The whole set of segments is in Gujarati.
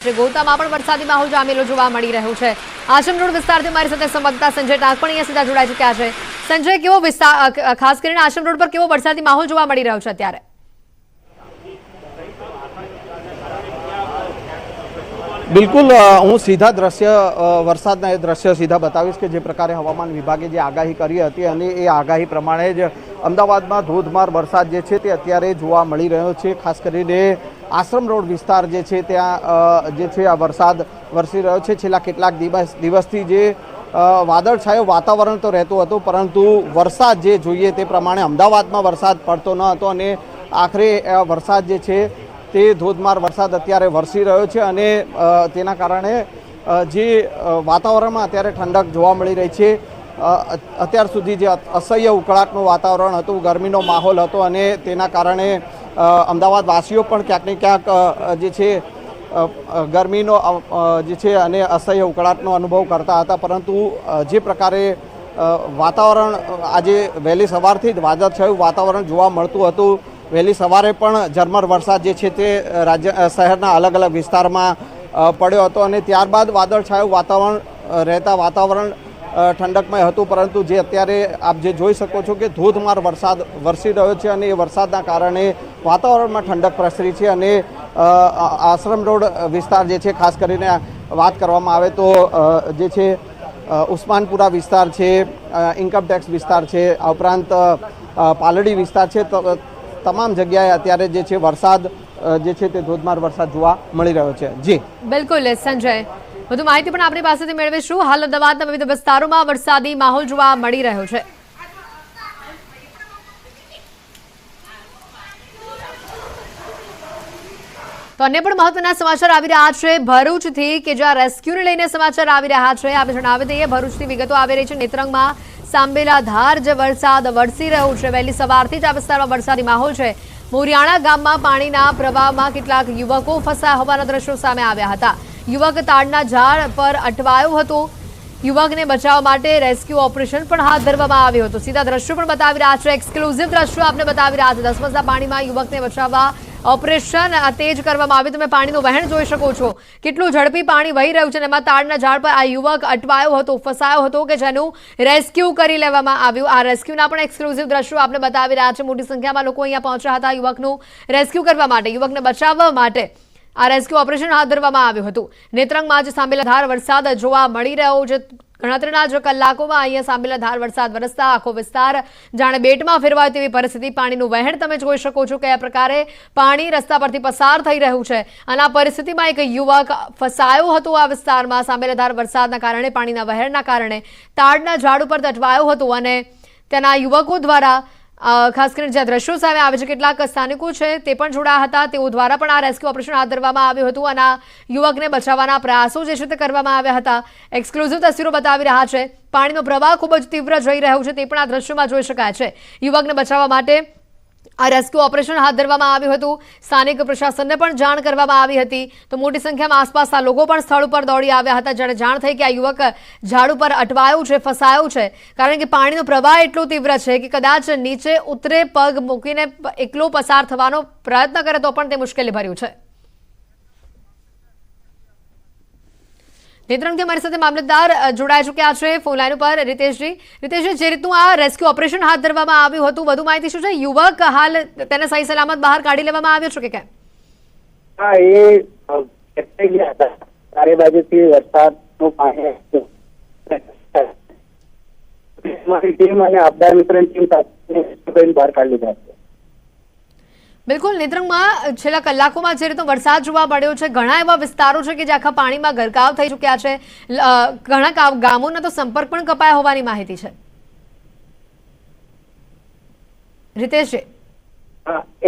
ગોતામાં પણ વરસાદી માહોલ જામેલો જોવા મળી રહ્યો છે। આશ્રમ રોડ વિસ્તારથી મારી સાથે સંવાદદાતા સંજય ટાંક પણ અહીંયા સીધા જોડાઈ ચૂક્યા છે। સંજય, કેવો વિસ્તાર, ખાસ કરીને આશ્રમ રોડ પર કેવો વરસાદી માહોલ જોવા મળી રહ્યો છે અત્યારે? બિલકુલ, હું સીધા વરસાદના દ્રશ્ય સીધા બતાવીશ કે જે પ્રકારે હવામાન વિભાગે જે આગાહી કરી હતી અને એ આગાહી પ્રમાણે જ અમદાવાદમાં ધોધમાર વરસાદ જે છે તે અત્યારે જોવા મળી રહ્યો છે। ખાસ કરીને આશ્રમ રોડ વિસ્તાર જે છે ત્યાં જે છે આ વરસાદ વરસી રહ્યો છે। છેલ્લા કેટલાક દિવસથી જે વાદળછાયું વાતાવરણ તો રહેતું હતું, પરંતુ વરસાદ જે જોઈએ તે પ્રમાણે અમદાવાદમાં વરસાદ પડતો ન હતો અને આખરે વરસાદ જે છે તે ધોધમાર વરસાદ અત્યારે વરસી રહ્યો છે અને તેના કારણે જે વાતાવરણમાં અત્યારે ઠંડક જોવા મળી રહી છે। અત્યાર સુધી જે અસહ્ય ઉકળાટનું વાતાવરણ હતું, ગરમીનો માહોલ હતો અને તેના કારણે અમદાવાદ વાસીઓ પણ ક્યાંક ને ક્યાંક જે છે ગરમીનો જે છે અને અસહ્ય ઉકળાટનો અનુભવ કરતા હતા, પરંતુ જે પ્રકારે વાતાવરણ આજે વહેલી સવારથી જ વાદળછાયું વાતાવરણ જોવા મળતું હતું, વહેલી સવારે પણ ઝરમર વરસાદ જે છે તે શહેરના અલગ અલગ વિસ્તારમાં પડ્યો હતો અને ત્યારબાદ વાદળછાયું વાતાવરણ રહેતા વાતાવરણ ઠંડકમય હતું, પરંતુ જે અત્યારે આપ જે જોઈ શકો છો કે ધોધમાર વરસાદ વરસી રહ્યો છે અને એ વરસાદના કારણે વાતાવરણમાં ઠંડક પ્રસરી છે અને આશ્રમ રોડ વિસ્તાર જે છે, ખાસ કરીને વાત કરવામાં આવે તો જે છે ઉસ્માનપુરા વિસ્તાર છે, ઇન્કમટેક્સ વિસ્તાર છે, આ ઉપરાંત પાલડી વિસ્તાર છે, તમામ જગ્યાએ અત્યારે જે છે વરસાદ જે છે તે ધોધમાર વરસાદ જોવા મળી રહ્યો છે। જી બિલકુલ સંજય, વધુ માહિતી પણ આપણી પાસેથી મેળવીશું। હાલ અમદાવાદના વિવિધ વિસ્તારોમાં વરસાદી માહોલ જોવા મળી રહ્યો છે। તો અન્ય પણ મહત્વના સમાચાર આવી રહ્યા છે ભરૂચથી, કે જ્યાં રેસ્ક્યુને લઈને સમાચાર આવી રહ્યા છે। આપણે જણાવી દઈએ, ભરૂચથી વિગતો આવી રહી છે। નેત્રંગમાં સાંબેલાધાર જે વરસાદ વરસી રહ્યો છે, વહેલી સવારથી જ આ વિસ્તારમાં વરસાદી માહોલ છે। મોરિયાણા ગામમાં પાણીના પ્રવાહમાં કેટલાક યુવકો ફસાયા હોવાના દ્રશ્યો સામે આવ્યા હતા। યુવક તાડના ઝાડ પર અટવાયો હતો। યુવકને બચાવવા માટે રેસ્ક્યુ ઓપરેશન પણ હાથ ધરવામાં આવ્યું હતું। સીધા દ્રશ્યો પણ બતાવી રહ્યા છે, એક્સક્લુઝિવ દ્રશ્યો આપને બતાવી રહ્યા છે। ધસમસતા પાણીમાં યુવકને બચાવવા ઓપરેશન તેજ કરવામાં આવ્યું। તમે પાણીનું વહેણ જોઈ શકો છો, કેટલું ઝડપી પાણી વહી રહ્યું છે અને એમાં તાડના ઝાડ પર આ યુવક અટવાયો હતો, ફસાયો હતો, કે જેનું રેસ્ક્યુ કરી લેવામાં આવ્યું। આ રેસ્ક્યુના પણ એક્સક્લુઝિવ દ્રશ્યો આપને બતાવી રહ્યા છે। મોટી સંખ્યામાં લોકો અહીંયા પહોંચ્યા હતા યુવકનું રેસ્ક્યુ કરવા માટે, યુવકને બચાવવા માટે આ રેસ્ક્યુ ઓપરેશન હાથ ધરવામાં આવ્યું હતું। નેત્રંગમાં જ સાંબેલાધાર વરસાદ જોવા મળી રહ્યો છે। ગણતરીના જ કલાકોમાં અહીંયા સાંબેલાધાર વરસાદ વરસતા આખો વિસ્તાર જાણે બેટમાં ફેરવાય તેવી પરિસ્થિતિ। પાણીનું વહેણ તમે જોઈ શકો છો, કયા પ્રકારે પાણી રસ્તા પરથી પસાર થઈ રહ્યું છે અને આ પરિસ્થિતિમાં એક યુવક ફસાયો હતો આ વિસ્તારમાં। સાંબેલાધાર વરસાદના કારણે, પાણીના વહેણના કારણે તાડના ઝાડ ઉપર અટવાયો હતો અને તેના યુવકો દ્વારા ખાસ કરીને જ્યાં દ્રશ્યો સામે આવે છે, કેટલાક સ્થાનિકો છે તે પણ જોડાયા હતા। તેઓ દ્વારા પણ આ રેસ્ક્યુ ઓપરેશન હાથ ધરવામાં આવ્યું હતું અને આ યુવકને બચાવવાના પ્રયાસો જે છે તે કરવામાં આવ્યા હતા। એક્સક્લુઝિવ તસવીરો બતાવી રહ્યા છે। પાણીનો પ્રવાહ ખૂબ જ તીવ્ર જઈ રહ્યો છે, તે પણ આ દ્રશ્યોમાં જોઈ શકાય છે। યુવકને બચાવવા માટે આ રેસ્ક્યુ ઓપરેશન હાથ ધરવામાં આવ્યું હતું। સ્થાનિક પ્રશાસનને પણ જાણ કરવામાં આવી હતી, તો મોટી સંખ્યામાં આસપાસના લોકો પણ સ્થળ ઉપર દોડી આવ્યા હતા જ્યારે જાણ થઈ કે આ યુવક ઝાડ ઉપર અટવાયો છે, ફસાયો છે, કારણ કે પાણીનો પ્રવાહ એટલો તીવ્ર છે કે કદાચ નીચે ઉતરે પગ મૂકીને એકલો પસાર થવાનો પ્રયત્ન કરે તો પણ તે મુશ્કેલી ભર્યું છે। નેત્રંગથી અમારી સાથે મામલતદાર જોડાઈ ચૂક્યા છે ફોન લાઈન ઉપર। રીતેશજી, જે રીતનું આ રેસ્ક્યુ ઓપરેશન હાથ ધરવામાં આવ્યું હતું, વધુ માહિતી શું છે? યુવક હાલ તેને સહી સલામત બહાર કાઢી લેવામાં આવ્યો છે કે કેમ? હા, એ ગયા હતા, ચારે બાજુથી વરસાદનું પાણી ટીમ અને આપદા મિત્રની ટીમ સાથે બહાર કાઢી લીધા છે। બિલકુલ, નેત્રંગમાં છેલ્લા કલાકોમાં જે રીતનો વરસાદ જોવા મળ્યો છે, ઘણા એવા વિસ્તારો છે કે જે આખા પાણીમાં ગરકાવ થઈ ચૂક્યા છે। ઘણા ગામોના તો સંપર્ક પણ કપાયા હોવાની માહિતી છે। રીતેશજી,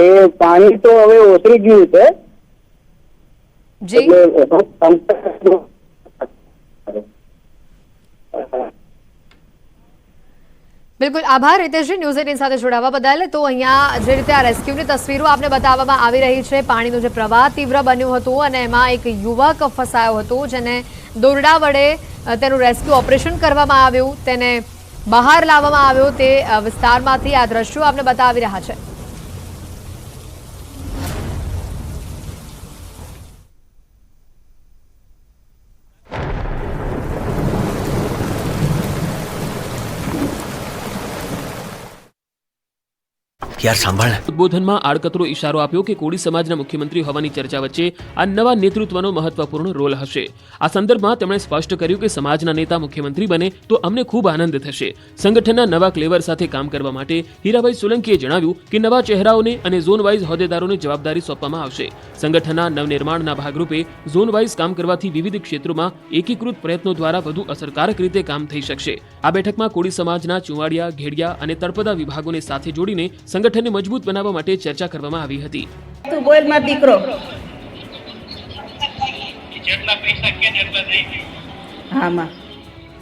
એ પાણી તો હવે ઓસરી ગયું છે। જી બિલકુલ, આભાર રીતેશજી ન્યૂઝ 18 સાથે જોડાવા બદલ। તો અહીંયા જે રીતે આ રેસ્ક્યુની તસવીરો આપને બતાવવામાં આવી રહી છે, પાણીનો જે પ્રવાહ તીવ્ર બન્યું હતું અને એમાં એક યુવક ફસાયો હતો, જેને દોરડા વડે તેનું રેસ્ક્યુ ઓપરેશન કરવામાં આવ્યું, તેને બહાર લાવવામાં આવ્યો તે વિસ્તારમાંથી। આ દ્રશ્યો આપને બતાવી રહ્યા છે। यार सांभळ ઉદ્બોધનમાં આડકતરો ઇશારો આપ્યો કે કોળી સમાજના મુખ્યમંત્રી હોવાની ચર્ચા વચ્ચે આ નવા નેતૃત્વનો મહત્વપૂર્ણ રોલ હશે. આ સંદર્ભમાં તેમણે સ્પષ્ટ કર્યું કે સમાજના નેતા મુખ્યમંત્રી બને તો અમને ખૂબ આનંદ થશે. સંગઠનના નવા ક્લેવર સાથે કામ કરવા માટે હીરાભાઈ સોલંકીએ જણાવ્યું કે નવા ચહેરાઓને અને ઝોન વાઇઝ હોદ્દેદારોને જવાબદારી સોંપવામાં આવશે. સંગઠનના નવનિર્માણના ભાગરૂપે ઝોન વાઇઝ કામ કરવાથી વિવિધ ક્ષેત્રોમાં એકીકૃત પ્રયત્નો દ્વારા વધુ અસરકારક રીતે કામ થઈ શકશે. આ બેઠકમાં કોળી સમાજના ચુવાડિયા, ઘેડિયા અને તળપદા વિભાગોને સાથે જોડીને સંગઠનને મજબૂત બનાવવા માટે ચર્ચા કરવામાં આવી હતી. તું બોલ માર દીકરો. હા માં.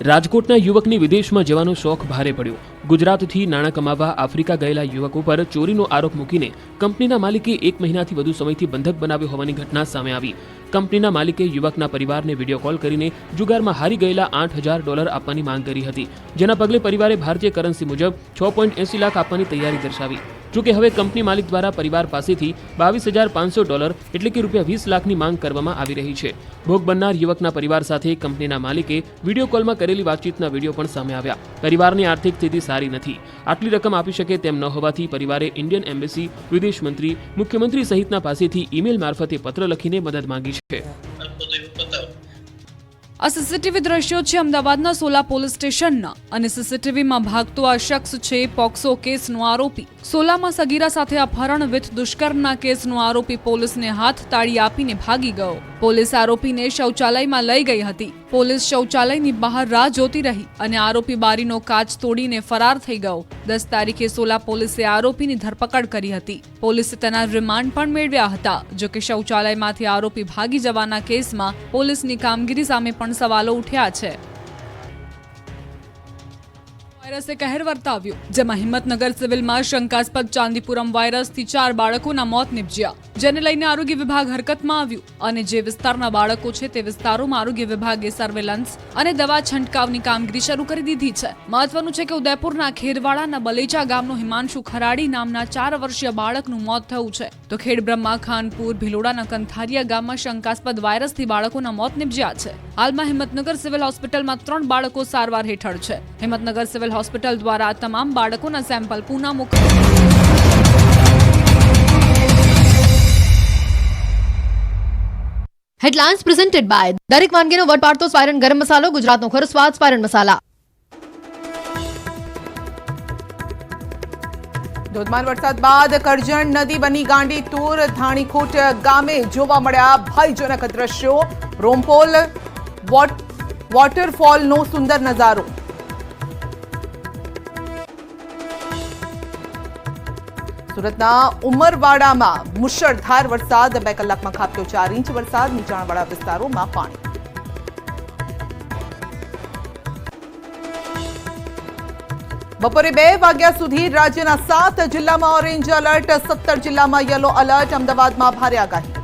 રાજકોટના યુવકને વિદેશમાં જવાનો શોખ ભારે પડ્યો. ગુજરાતથી નાણાં કમાવા આફ્રિકા ગયેલા યુવકો પર ચોરીનો આરોપ મૂકીને કંપનીના માલિકે 1 મહિનાથી વધુ સમયથી બંધક બનાવ્યો હોવાની ઘટના સામે આવી. કંપનીના માલિકે યુવકના પરિવારને વિડીયો કોલ કરીને જુગારમાં હારી ગયેલા $8,000 આપવાની માંગ કરી હતી, જેના પગલે પરિવારે ભારતીય કરન્સી મુજબ 6.80 લાખ આપવાની તૈયારી દર્શાવી. જોકે હવે કંપની માલિક દ્વારા પરિવાર પાસેથી $22,500 એટલે કે ₹20 લાખની માંગ કરવામાં આવી રહી છે. ભોગ બનનાર યુવકના પરિવાર સાથે કંપનીના માલિકે વિડીયો કોલમાં કરેલી વાતચીતના વિડીયો પણ સામે આવ્યા. પરિવારની આર્થિક સ્થિતિ સારી નથી. આટલી રકમ આપી શકે તેમ ન હોવાથી પરિવારે ઇન્ડિયન એમ્બેસી, વિદેશ મંત્રી, મુખ્યમંત્રી સહિતના પાસેથી ઈમેલ મારફતે પત્ર લખીને મદદ માંગી છે. આ સીસીટીવી દ્રશ્યો છે અમદાવાદના સોલા પોલીસ સ્ટેશનના અને સીસીટીવીમાં ભાગતો આ શખ્સ છે પોક્સો કેસનો આરોપી. સોલામાં સગીરા સાથે અપહરણ વિથ દુષ્કર્મના કેસનો આરોપી પોલીસને હાથ તાળી આપીને ભાગી ગયો. પોલીસ આરોપીને શૌચાલયમાં લઈ ગઈ હતી. પોલીસ શૌચાલયની બહાર રાહ જોતી રહી અને આરોપી બારીનો કાચ તોડીને ફરાર થઈ ગયો. 10 તારીખે સોલા પોલીસે આરોપીની ધરપકડ કરી હતી. પોલીસે તેના રિમાન્ડ પણ મેળવ્યા હતા. જોકે શૌચાલયમાંથી આરોપી ભાગી જવાના કેસમાં પોલીસની કામગીરી સામે પણ સવાલો ઉઠ્યા છે. વાયરસે કહેર વર્તાવ્યો, જેમાં હિંમતનગર સિવિલમાં શંકાસ્પદ ચાંદીપુરમ વાયરસથી 4 બાળકોના મોત નિપજ્યા, જેને લઈને આરોગ્ય વિભાગ હરકતમાં આવ્યું અને જે વિસ્તારના બાળકો છે તે વિસ્તારોમાં આરોગ્ય વિભાગે સર્વેલન્સ અને દવા છંટકાવની કામગીરી શરૂ કરી દીધી છે. મહત્વનું છે કે ઉદયપુરના ખેરવાડાના બલેચા ગામનો હિમાંશુ ખરાડી નામના 4 વર્ષીય બાળકનું મોત થયું છે, તો ખેડબ્રહ્મા, ખાનપુર, ભિલોડાના કંથારિયા ગામમાં શંકાસ્પદ વાયરસથી બાળકોના મોત નિપજ્યા છે. હાલમાં હિંમતનગર સિવિલ હોસ્પિટલમાં 3 બાળકો સારવાર હેઠળ છે. હિંમતનગર સિવિલ હોસ્પિટલ દ્વારા તમામ બાળકોના sample Pune headlines presented by દરેક વાનગીનો વટ પાડતો સ્પાયરન ગરમ મસાલો, ગુજરાતનો ખરો સ્વાદ સ્પાયરન મસાલા. ધોધમાર વરસાદ બાદ કરજણ નદી બની ગાંડી તૂર. ધાણીખોટ ગામે જોવા મળ્યા ભયજનક દ્રશ્યો. રોમપોલ વોટરફોલનો સુંદર નજારો. સુરતના ઉમરવાડામાં મુશળધાર વરસાદ. 2 કલાકમાં ખાબક્યો 4 ઇંચ વરસાદ. નીચાણવાળા વિસ્તારોમાં પાણી. બપોરે 2 વાગ્યા સુધી રાજ્યના 7 જિલ્લામાં ઓરેન્જ એલર્ટ, 17 જિલ્લામાં યલો એલર્ટ. અમદાવાદમાં ભારે આગાહી.